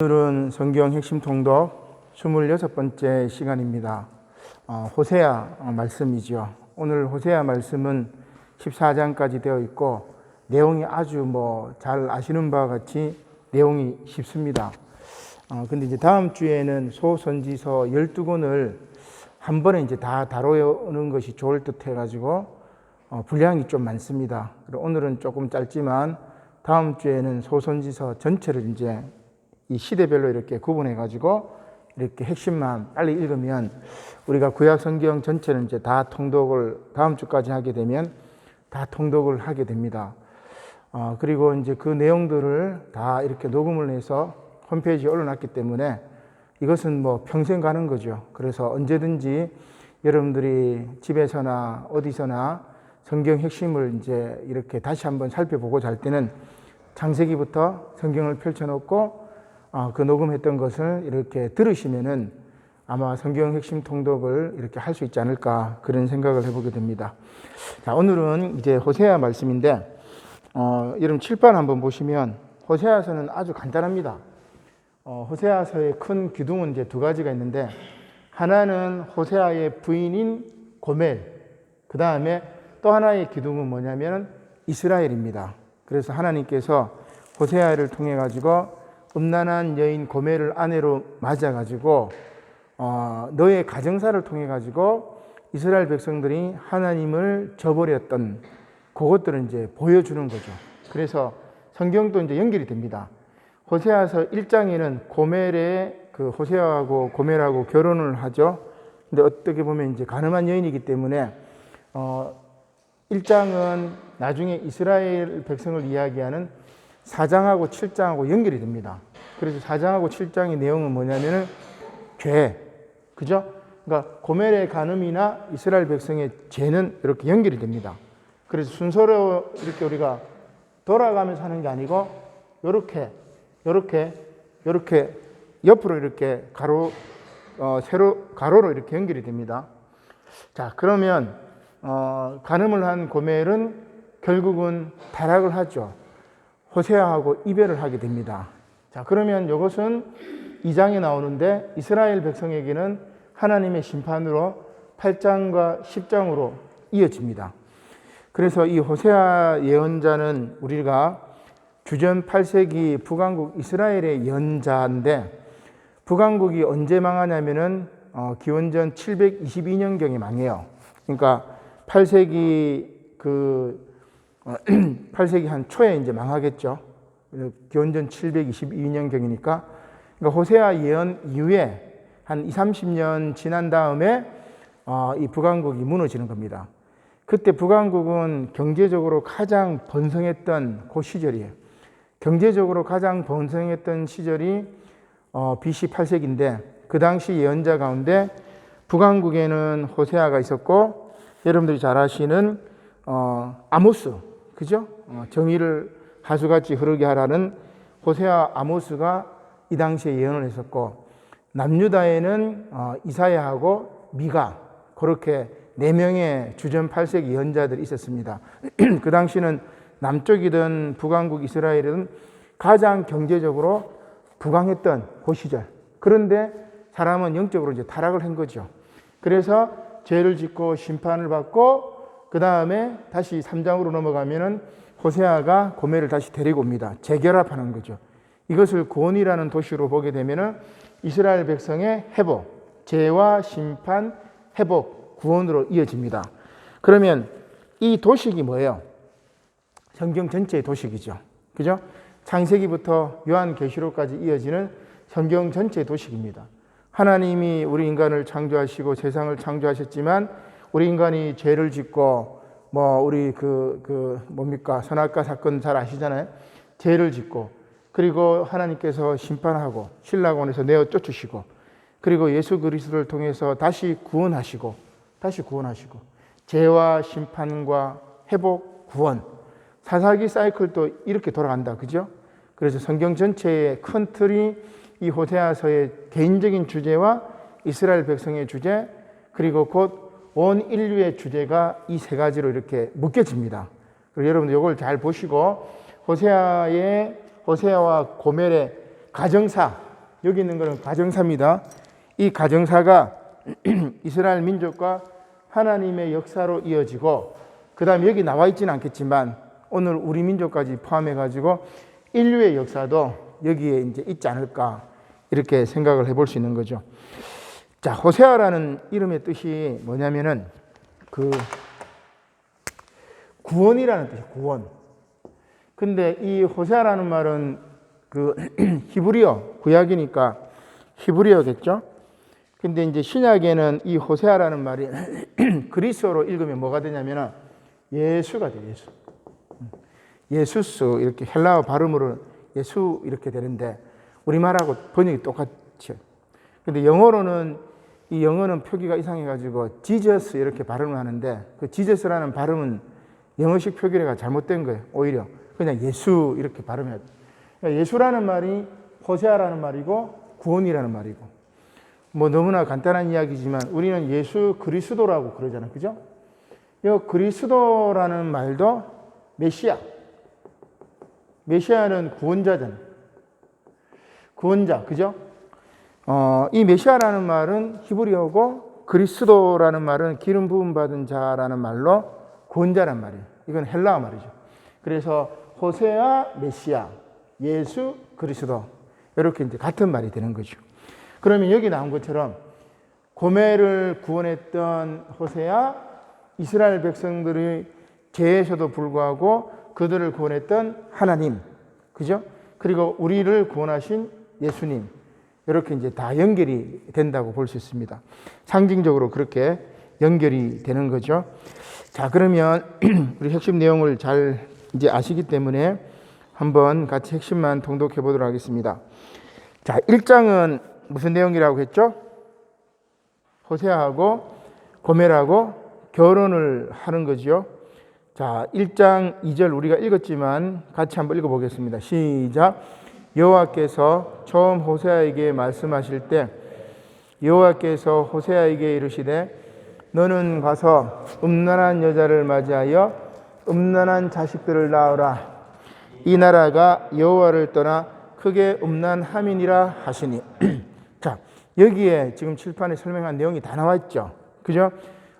오늘은 성경 핵심 통독 26번째 시간입니다. 호세아 말씀이죠. 오늘 호세아 말씀은 14장까지 되어 있고 내용이 아주 잘 아시는 바와 같이 내용이 쉽습니다. 근데 이제 다음 주에는 소선지서 12권을 한 번에 이제 다 다루는 것이 좋을 듯 해가지고 분량이 좀 많습니다. 오늘은 조금 짧지만 다음 주에는 소선지서 전체를 이제 이 시대별로 이렇게 구분해가지고 이렇게 핵심만 빨리 읽으면 우리가 구약 성경 전체는 이제 다 통독을 다음 주까지 하게 되면 다 통독을 하게 됩니다. 그리고 이제 그 내용들을 다 이렇게 녹음을 해서 홈페이지에 올려놨기 때문에 이것은 평생 가는 거죠. 그래서 언제든지 여러분들이 집에서나 어디서나 성경 핵심을 이제 이렇게 다시 한번 살펴보고자 할 때는 창세기부터 성경을 펼쳐놓고 그 녹음했던 것을 이렇게 들으시면은 아마 성경 핵심 통독을 이렇게 할 수 있지 않을까 그런 생각을 해보게 됩니다. 자, 오늘은 이제 호세아 말씀인데, 여러분 칠판 한번 보시면 호세아서는 아주 간단합니다. 호세아서의 큰 기둥은 이제 두 가지가 있는데, 하나는 호세아의 부인인 고멜, 그 다음에 또 하나의 기둥은 뭐냐면 이스라엘입니다. 그래서 하나님께서 호세아를 통해 가지고 음란한 여인 고멜을 아내로 맞아가지고 너의 가정사를 통해 가지고 이스라엘 백성들이 하나님을 저버렸던 그것들을 이제 보여주는 거죠. 그래서 성경도 이제 연결이 됩니다. 호세아서 1장에는 고멜의 호세아하고 고멜하고 결혼을 하죠. 근데 어떻게 보면 이제 가늠한 여인이기 때문에 1장은 나중에 이스라엘 백성을 이야기하는 4장하고 7장하고 연결이 됩니다. 그래서 4장하고 7장의 내용은 뭐냐면은 죄, 그죠? 그러니까 고멜의 간음이나 이스라엘 백성의 죄는 이렇게 연결이 됩니다. 그래서 순서로 이렇게 우리가 돌아가면서 하는 게 아니고 이렇게 옆으로 이렇게 가로로 이렇게 연결이 됩니다. 자, 그러면 간음을 한 고멜은 결국은 타락을 하죠. 호세아하고 이별을 하게 됩니다. 자, 그러면 이것은 2장에 나오는데 이스라엘 백성에게는 하나님의 심판으로 8장과 10장으로 이어집니다. 그래서 이 호세아 예언자는 우리가 주전 8세기 북왕국 이스라엘의 예언자인데, 북왕국이 언제 망하냐면은 기원전 722년경에 망해요. 그러니까 8세기 8세기 한 초에 이제 망하겠죠. 기원전 722년경이니까. 그러니까 호세아 예언 이후에 한 30년 지난 다음에 이 북왕국이 무너지는 겁니다. 그때 북왕국은 경제적으로 가장 번성했던 그 시절이에요. 경제적으로 가장 번성했던 시절이 BC 8세기인데 그 당시 예언자 가운데 북왕국에는 호세아가 있었고, 여러분들이 잘 아시는 아모스, 그죠? 정의를 하수같이 흐르게 하라는 호세아 아모스가 이 당시에 예언을 했었고, 남유다에는 이사야하고 미가, 그렇게 4명의 주전 8세기 예언자들이 있었습니다. 그 당시는 남쪽이든 북왕국 이스라엘이든 가장 경제적으로 부강했던 그 시절. 그런데 사람은 영적으로 이제 타락을 한 거죠. 그래서 죄를 짓고 심판을 받고 그 다음에 다시 3장으로 넘어가면은 호세아가 고멜을 다시 데리고 옵니다. 재결합하는 거죠. 이것을 구원이라는 도시로 보게 되면은 이스라엘 백성의 회복, 죄와 심판, 회복, 구원으로 이어집니다. 그러면 이 도식이 뭐예요? 성경 전체의 도식이죠. 그죠? 창세기부터 요한계시록까지 이어지는 성경 전체의 도식입니다. 하나님이 우리 인간을 창조하시고 세상을 창조하셨지만 우리 인간이 죄를 짓고 우리 선악과 사건 잘 아시잖아요. 죄를 짓고 그리고 하나님께서 심판하고 신라곤에서 내어 쫓으시고 그리고 예수 그리스도를 통해서 다시 구원하시고 죄와 심판과 회복, 구원, 사사기 사이클도 이렇게 돌아간다. 그죠? 그래서 성경 전체의 큰 틀이 이 호세아서의 개인적인 주제와 이스라엘 백성의 주제, 그리고 곧 온 인류의 주제가 이 세 가지로 이렇게 묶여집니다. 그리고 여러분들 이걸 잘 보시고 호세아와 고멜의 가정사, 여기 있는 것은 가정사입니다. 이 가정사가 이스라엘 민족과 하나님의 역사로 이어지고, 그 다음에 여기 나와 있지는 않겠지만 오늘 우리 민족까지 포함해가지고 인류의 역사도 여기에 이제 있지 않을까, 이렇게 생각을 해볼 수 있는 거죠. 자, 호세아라는 이름의 뜻이 뭐냐면은 구원이라는 뜻이에요. 구원. 근데 이 호세아라는 말은 히브리어, 구약이니까 히브리어겠죠? 근데 이제 신약에는 이 호세아라는 말이 그리스어로 읽으면 뭐가 되냐면은 예수가 돼요. 예수. 예수스, 이렇게 헬라어 발음으로 예수 이렇게 되는데 우리말하고 번역이 똑같죠. 근데 영어로는 이 영어는 표기가 이상해가지고 지저스 이렇게 발음을 하는데 그 지저스라는 발음은 영어식 표기가 잘못된 거예요. 오히려 그냥 예수 이렇게 발음해야 돼요. 그러니까 예수라는 말이 호세아라는 말이고 구원이라는 말이고, 뭐 너무나 간단한 이야기지만 우리는 예수 그리스도라고 그러잖아요. 그죠? 이 그리스도라는 말도 메시아는 구원자잖아요. 구원자, 그죠? 이 메시아라는 말은 히브리어고 그리스도라는 말은 기름 부음 받은 자라는 말로 구원자란 말이에요. 이건 헬라어 말이죠. 그래서 호세아 메시아, 예수 그리스도, 이렇게 이제 같은 말이 되는 거죠. 그러면 여기 나온 것처럼 고멜을 구원했던 호세아, 이스라엘 백성들의 죄에서도 불구하고 그들을 구원했던 하나님, 그죠? 그리고 우리를 구원하신 예수님, 이렇게 이제 다 연결이 된다고 볼 수 있습니다. 상징적으로 그렇게 연결이 되는 거죠. 자, 그러면 우리 핵심 내용을 잘 이제 아시기 때문에 한번 같이 핵심만 통독해 보도록 하겠습니다. 자, 1장은 무슨 내용이라고 했죠? 호세아하고 고멜하고 결혼을 하는 거죠. 자, 1장 2절 우리가 읽었지만 같이 한번 읽어보겠습니다. 시작. 여호와께서 처음 호세아에게 말씀하실 때 여호와께서 호세아에게 이르시되 너는 가서 음란한 여자를 맞이하여 음란한 자식들을 낳으라. 이 나라가 여호와를 떠나 크게 음란함이니라 하시니. 자, 여기에 지금 칠판에 설명한 내용이 다 나와 있죠. 그죠?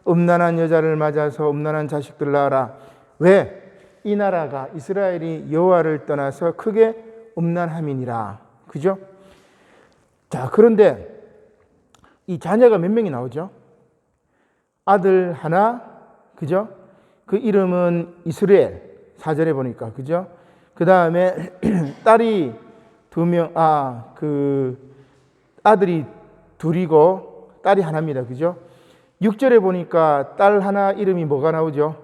음란한 여자를 맞아서 음란한 자식들을 낳아라. 왜? 이 나라가 이스라엘이 여호와를 떠나서 크게 음란함이니라. 그죠? 자, 그런데 이 자녀가 몇 명이 나오죠? 아들 하나, 그죠? 그 이름은 이스라엘, 4절에 보니까, 그죠? 그 다음에 딸이 2명, 아들이 둘이고 딸이 하나입니다. 그죠? 6절에 보니까 딸 하나 이름이 뭐가 나오죠?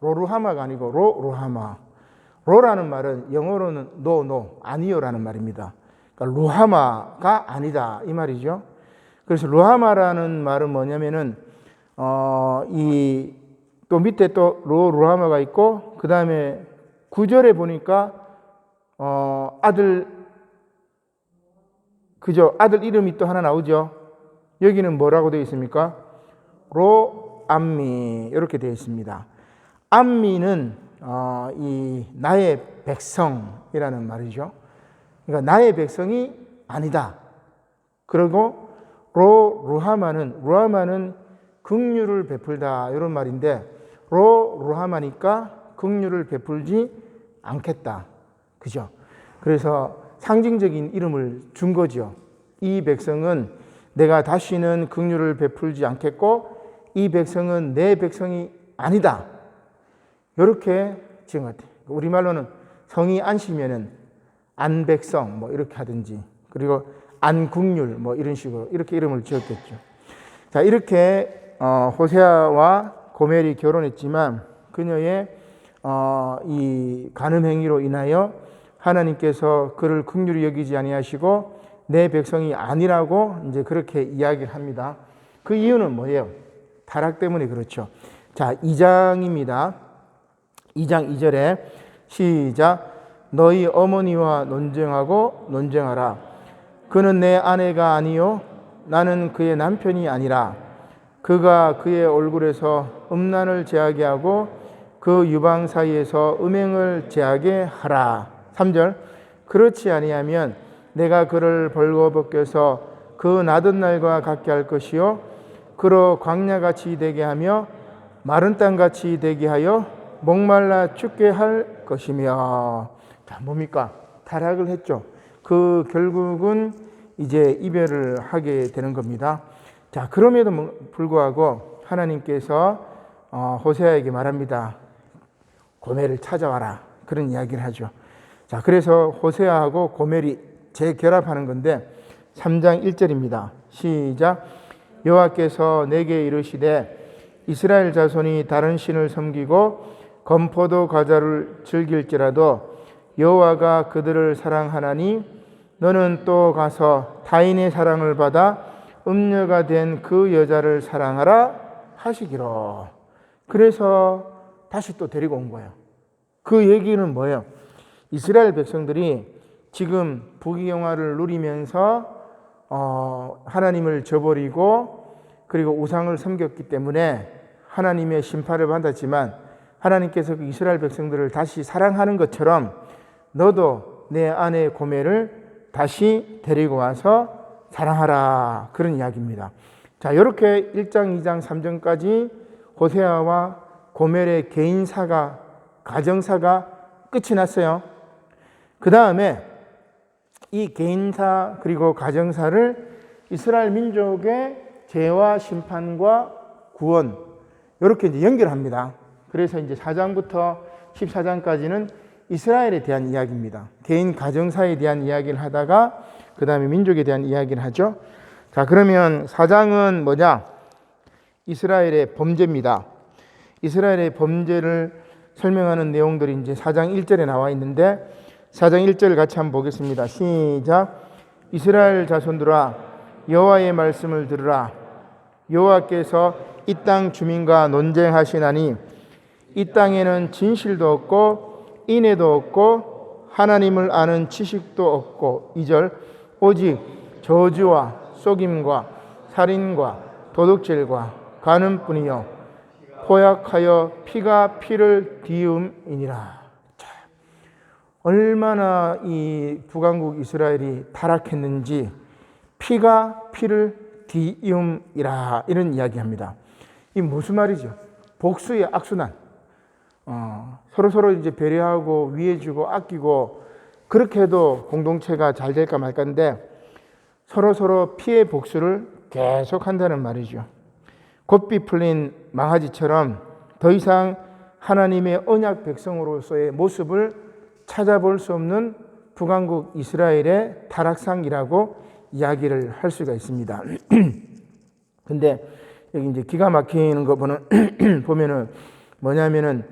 로루하마가 아니고 로루하마. 로라는 말은 영어로는 no, 아니요라는 말입니다. 그러니까 루하마가 아니다 이 말이죠. 그래서 루하마라는 말은 뭐냐면은 또 밑에 또 루하마가 있고 그 다음에 9절에 보니까 아들, 그죠? 아들 이름이 또 하나 나오죠. 여기는 뭐라고 되어 있습니까? 로암미 이렇게 되어 있습니다. 암미는 이 나의 백성이라는 말이죠. 그러니까 나의 백성이 아니다. 그리고 루하마는 긍휼을 베풀다 이런 말인데 루하마니까 긍휼을 베풀지 않겠다. 그죠? 그래서 상징적인 이름을 준 거죠. 이 백성은 내가 다시는 긍휼을 베풀지 않겠고 이 백성은 내 백성이 아니다. 이렇게 지은 것 같아요. 우리말로는 성이 안시면은 안백성 뭐 이렇게 하든지 그리고 안국률 뭐 이런 식으로 이렇게 이름을 지었겠죠. 자, 이렇게 호세아와 고멜이 결혼했지만 그녀의 이 간음 행위로 인하여 하나님께서 그를 긍휼히 여기지 아니하시고 내 백성이 아니라고 이제 그렇게 이야기를 합니다. 그 이유는 뭐예요? 타락 때문에 그렇죠. 자, 2장입니다. 2장 2절에 시작. 너희 어머니와 논쟁하라. 그는 내 아내가 아니요 나는 그의 남편이 아니라 그가 그의 얼굴에서 음란을 제하게 하고 그 유방 사이에서 음행을 제하게 하라. 3절. 그렇지 아니하면 내가 그를 벌거벗겨서 그 나던 날과 같게 할 것이요 그로 광야같이 되게 하며 마른 땅같이 되게 하여 목말라 죽게 할 것이며. 자, 뭡니까? 타락을 했죠. 그 결국은 이제 이별을 하게 되는 겁니다. 자, 그럼에도 불구하고 하나님께서 호세아에게 말합니다. 고멜을 찾아와라. 그런 이야기를 하죠. 자, 그래서 호세아하고 고멜이 재결합하는 건데 3장 1절입니다. 시작. 여호와께서 내게 이르시되 이스라엘 자손이 다른 신을 섬기고 건포도 과자를 즐길지라도 여호와가 그들을 사랑하나니 너는 또 가서 타인의 사랑을 받아 음녀가 된 그 여자를 사랑하라 하시기로. 그래서 다시 또 데리고 온 거예요. 그 얘기는 뭐예요? 이스라엘 백성들이 지금 부귀영화를 누리면서 하나님을 저버리고 그리고 우상을 섬겼기 때문에 하나님의 심판을 받았지만 하나님께서 그 이스라엘 백성들을 다시 사랑하는 것처럼 너도 내 아내 고멜을 다시 데리고 와서 사랑하라. 그런 이야기입니다. 자, 이렇게 1장, 2장, 3장까지 호세아와 고멜의 개인사가, 가정사가 끝이 났어요. 그 다음에 이 개인사 그리고 가정사를 이스라엘 민족의 죄와 심판과 구원 이렇게 이제 연결합니다. 그래서 이제 4장부터 14장까지는 이스라엘에 대한 이야기입니다. 개인 가정사에 대한 이야기를 하다가 그 다음에 민족에 대한 이야기를 하죠. 자, 그러면 4장은 뭐냐? 이스라엘의 범죄입니다. 이스라엘의 범죄를 설명하는 내용들이 이제 4장 1절에 나와 있는데 4장 1절 같이 한번 보겠습니다. 시작. 이스라엘 자손들아 여호와의 말씀을 들으라. 여호와께서 이 땅 주민과 논쟁하시나니 이 땅에는 진실도 없고 인애도 없고 하나님을 아는 지식도 없고 2절 오직 저주와 속임과 살인과 도둑질과 간음뿐이요 포약하여 피가 피를 뒤음이니라. 얼마나 이 북왕국 이스라엘이 타락했는지 피가 피를 뒤이음이라 이런 이야기합니다. 이 무슨 말이죠? 복수의 악순환. 서로 이제 배려하고 위해주고 아끼고 그렇게 해도 공동체가 잘 될까 말까인데 서로 피해 복수를 계속 한다는 말이죠. 곱비 풀린 망아지처럼 더 이상 하나님의 언약 백성으로서의 모습을 찾아볼 수 없는 북왕국 이스라엘의 타락상이라고 이야기를 할 수가 있습니다. 근데 여기 이제 기가 막히는 거 보면은 뭐냐면은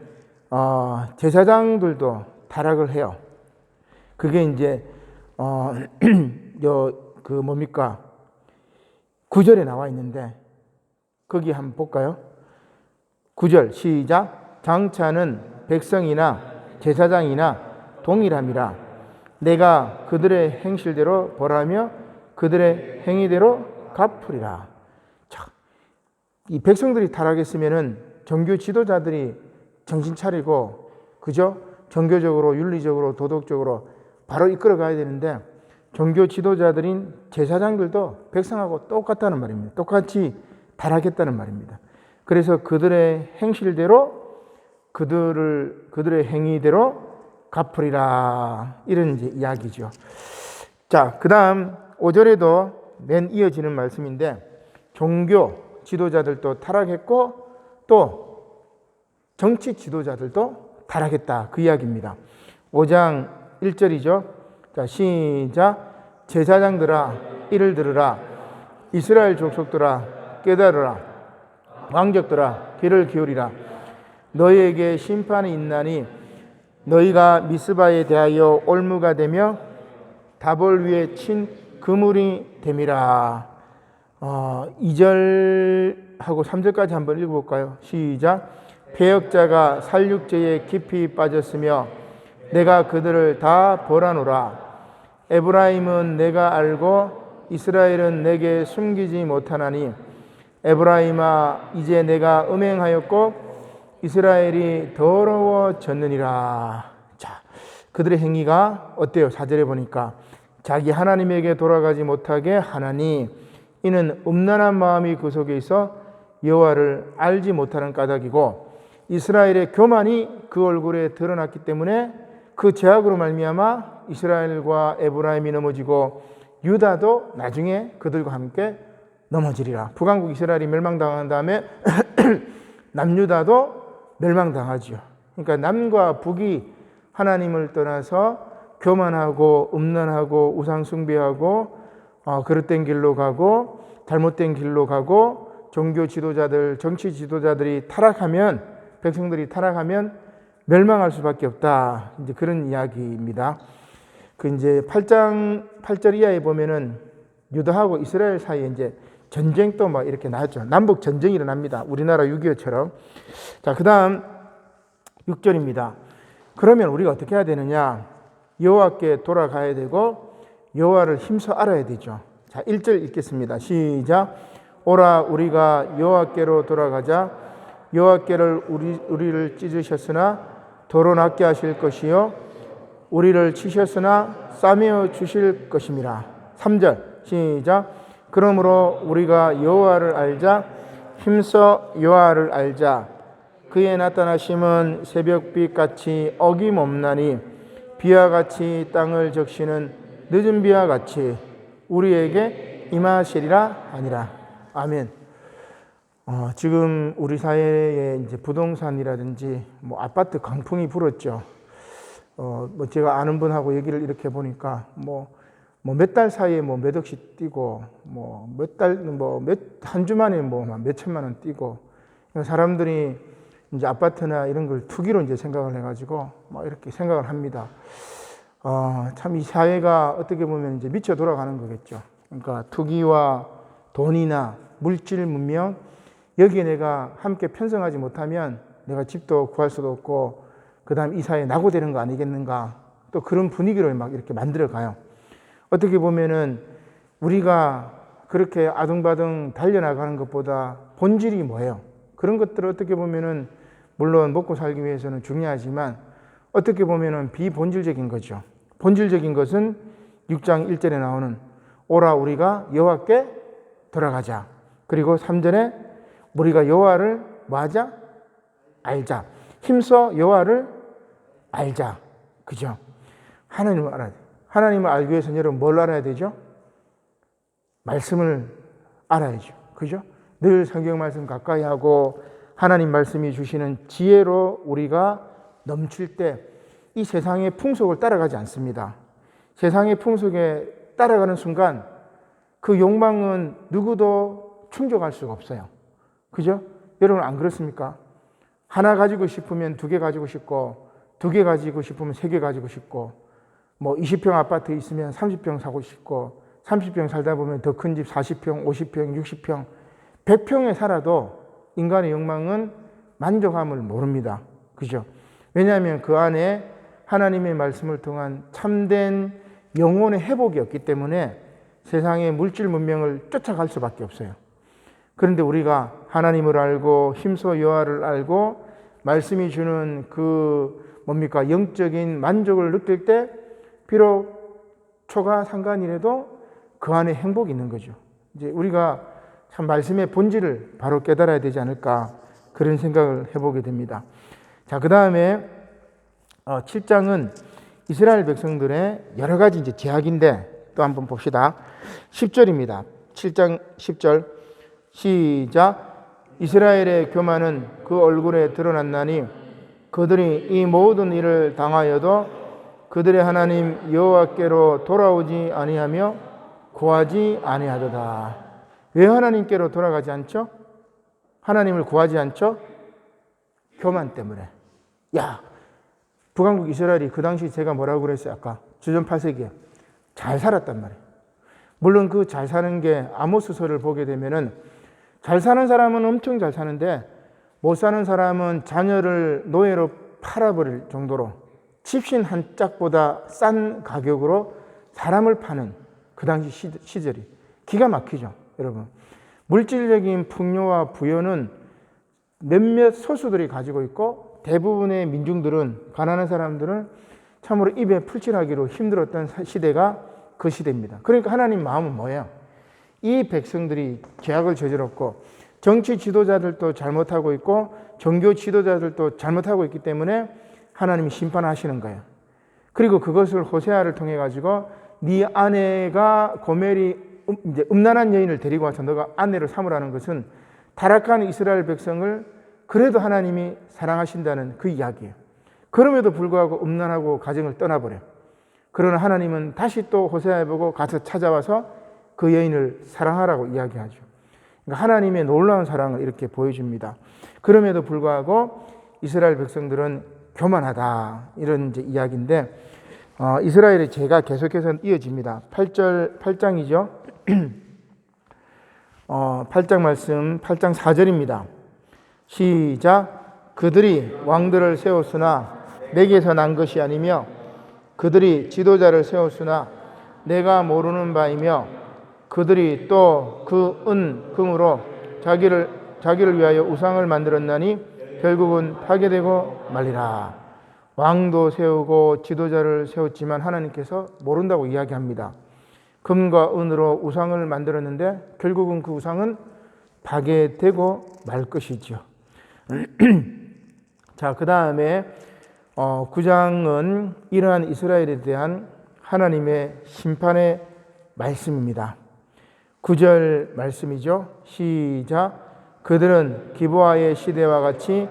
제사장들도 타락을 해요. 그게 이제 그 뭡니까? 9절에 나와 있는데 거기 한번 볼까요? 9절 시작. 장차는 백성이나 제사장이나 동일함이라 내가 그들의 행실대로 벌하며 그들의 행위대로 갚으리라. 자, 이 백성들이 타락했으면은 종교 지도자들이 정신 차리고 그죠? 종교적으로 윤리적으로 도덕적으로 바로 이끌어 가야 되는데 종교 지도자들인 제사장들도 백성하고 똑같다는 말입니다. 똑같이 타락했다는 말입니다. 그래서 그들의 행실대로 그들의 행위대로 갚으리라 이런 이제 이야기죠. 자, 그다음 5절에도 맨 이어지는 말씀인데 종교 지도자들도 타락했고 또 정치 지도자들도 타락했다 그 이야기입니다. 5장 1절이죠. 자, 시작. 제사장들아 이를 들으라. 이스라엘 족속들아 깨달으라. 왕족들아 귀를 기울이라. 너희에게 심판이 있나니 너희가 미스바에 대하여 올무가 되며 다볼 위에 친 그물이 됨이라. 2절하고 3절까지 한번 읽어볼까요? 시작. 패역자가 살육죄에 깊이 빠졌으며 내가 그들을 다 벌하노라. 에브라임은 내가 알고 이스라엘은 내게 숨기지 못하나니 에브라임아 이제 내가 음행하였고 이스라엘이 더러워졌느니라. 자, 그들의 행위가 어때요? 4절에 보니까 자기 하나님에게 돌아가지 못하게 하나니 이는 음란한 마음이 그 속에 있어 여호와를 알지 못하는 까닭이고 이스라엘의 교만이 그 얼굴에 드러났기 때문에 그 죄악으로 말미암아 이스라엘과 에브라임이 넘어지고 유다도 나중에 그들과 함께 넘어지리라. 북왕국 이스라엘이 멸망당한 다음에 남유다도 멸망당하죠. 그러니까 남과 북이 하나님을 떠나서 교만하고 음란하고 우상 숭배하고 그릇된 길로 가고 잘못된 길로 가고 종교 지도자들, 정치 지도자들이 타락하면 백성들이 타락하면 멸망할 수밖에 없다. 이제 그런 이야기입니다. 그 이제 8절 이하에 보면은 유다하고 이스라엘 사이에 이제 전쟁도 막 이렇게 나죠. 남북 전쟁이 일어납니다. 우리나라 6.25처럼. 자, 그다음 6절입니다. 그러면 우리가 어떻게 해야 되느냐? 여호와께 돌아가야 되고 여호와를 힘써 알아야 되죠. 자, 1절 읽겠습니다. 시작. 오라 우리가 여호와께로 돌아가자. 여호와께를 우리를 찢으셨으나 도로 낫게 하실 것이요 우리를 치셨으나 싸매어 주실 것임이라. 3절 시작. 그러므로 우리가 여호와를 알자. 힘써 여호와를 알자. 그의 나타나심은 새벽빛 같이 어김없나니 비와 같이 땅을 적시는 늦은 비와 같이 우리에게 임하시리라 하니라. 아멘. 지금 우리 사회에 이제 부동산이라든지 뭐 아파트 강풍이 불었죠. 뭐 제가 아는 분하고 얘기를 이렇게 보니까 뭐 몇 달 사이에 뭐 몇 억씩 뛰고 뭐 한 주 만에 뭐 몇 천만 원 뛰고 사람들이 이제 아파트나 이런 걸 투기로 이제 생각을 해가지고 막 이렇게 생각을 합니다. 참 이 사회가 어떻게 보면 이제 미쳐 돌아가는 거겠죠. 그러니까 투기와 돈이나 물질 문명 여기에 내가 함께 편성하지 못하면 내가 집도 구할 수도 없고 그다음 이 사회에 낙오되는 거 아니겠는가. 또 그런 분위기를 막 이렇게 만들어 가요. 어떻게 보면은 우리가 그렇게 아둥바둥 달려나가는 것보다 본질이 뭐예요? 그런 것들을 어떻게 보면은 물론 먹고 살기 위해서는 중요하지만 어떻게 보면은 비본질적인 거죠. 본질적인 것은 6장 1절에 나오는 오라 우리가 여호와께 돌아가자. 그리고 3절에 우리가 여호와를 뭐하자? 알자. 힘써 여호와를 알자. 그죠? 하나님을 알아야 돼. 하나님을 알기 위해서는 여러분 뭘 알아야 되죠? 말씀을 알아야죠. 그죠? 늘 성경 말씀 가까이 하고 하나님 말씀이 주시는 지혜로 우리가 넘칠 때 이 세상의 풍속을 따라가지 않습니다. 세상의 풍속에 따라가는 순간 그 욕망은 누구도 충족할 수가 없어요. 그죠? 여러분 안 그렇습니까? 하나 가지고 싶으면 2개 가지고 싶고 2개 가지고 싶으면 3개 가지고 싶고 뭐 20평 아파트 있으면 30평 사고 싶고 30평 살다 보면 더 큰 집 40평, 50평, 60평, 100평에 살아도 인간의 욕망은 만족함을 모릅니다. 그죠? 왜냐하면 그 안에 하나님의 말씀을 통한 참된 영혼의 회복이 없기 때문에 세상의 물질 문명을 쫓아갈 수밖에 없어요. 그런데 우리가 하나님을 알고 힘써 여호와를 알고 말씀이 주는 그 뭡니까? 영적인 만족을 느낄 때 비록 초가 상간이라도 그 안에 행복이 있는 거죠. 이제 우리가 참 말씀의 본질을 바로 깨달아야 되지 않을까 그런 생각을 해보게 됩니다. 자, 그 다음에 7장은 이스라엘 백성들의 여러 가지 이제 제약인데 또 한번 봅시다. 10절입니다. 7장 10절 시작. 이스라엘의 교만은 그 얼굴에 드러났나니 그들이 이 모든 일을 당하여도 그들의 하나님 여호와께로 돌아오지 아니하며 구하지 아니하도다. 왜 하나님께로 돌아가지 않죠? 하나님을 구하지 않죠? 교만 때문에. 야, 북왕국 이스라엘이 그 당시 제가 뭐라고 그랬어요? 아까 주전 8세기에 잘 살았단 말이에요. 물론 그 잘 사는 게 아모스서를 보게 되면은 잘 사는 사람은 엄청 잘 사는데 못 사는 사람은 자녀를 노예로 팔아버릴 정도로 집신 한 짝보다 싼 가격으로 사람을 파는 그 당시 시절이 기가 막히죠. 여러분, 물질적인 풍요와 부여는 몇몇 소수들이 가지고 있고 대부분의 민중들은, 가난한 사람들은 참으로 입에 풀칠하기로 힘들었던 시대가 그 시대입니다. 그러니까 하나님 마음은 뭐예요? 이 백성들이 죄악을 저질렀고 정치 지도자들도 잘못하고 있고 종교 지도자들도 잘못하고 있기 때문에 하나님이 심판하시는 거예요. 그리고 그것을 호세아를 통해 가지고 네 아내가 고멜이 이제 음란한 여인을 데리고 와서 너가 아내를 삼으라는 것은 타락한 이스라엘 백성을 그래도 하나님이 사랑하신다는 그 이야기예요. 그럼에도 불구하고 음란하고 가정을 떠나버려요. 그러나 하나님은 다시 또 호세아에 보고 가서 찾아와서 그 여인을 사랑하라고 이야기하죠. 그러니까 하나님의 놀라운 사랑을 이렇게 보여줍니다. 그럼에도 불구하고 이스라엘 백성들은 교만하다, 이런 이제 이야기인데 이스라엘의 죄가 계속해서 이어집니다. 8장이죠. 8장 말씀 8장 4절입니다. 시작. 그들이 왕들을 세웠으나 내게서 난 것이 아니며 그들이 지도자를 세웠으나 내가 모르는 바이며 그들이 또 그 은 금으로 자기를 위하여 우상을 만들었나니 결국은 파괴되고 말리라. 왕도 세우고 지도자를 세웠지만 하나님께서 모른다고 이야기합니다. 금과 은으로 우상을 만들었는데 결국은 그 우상은 파괴되고 말 것이죠. 자, 그 다음에 9장은 이러한 이스라엘에 대한 하나님의 심판의 말씀입니다. 9절 말씀이죠. 시작. 그들은 기브아의 시대와 같이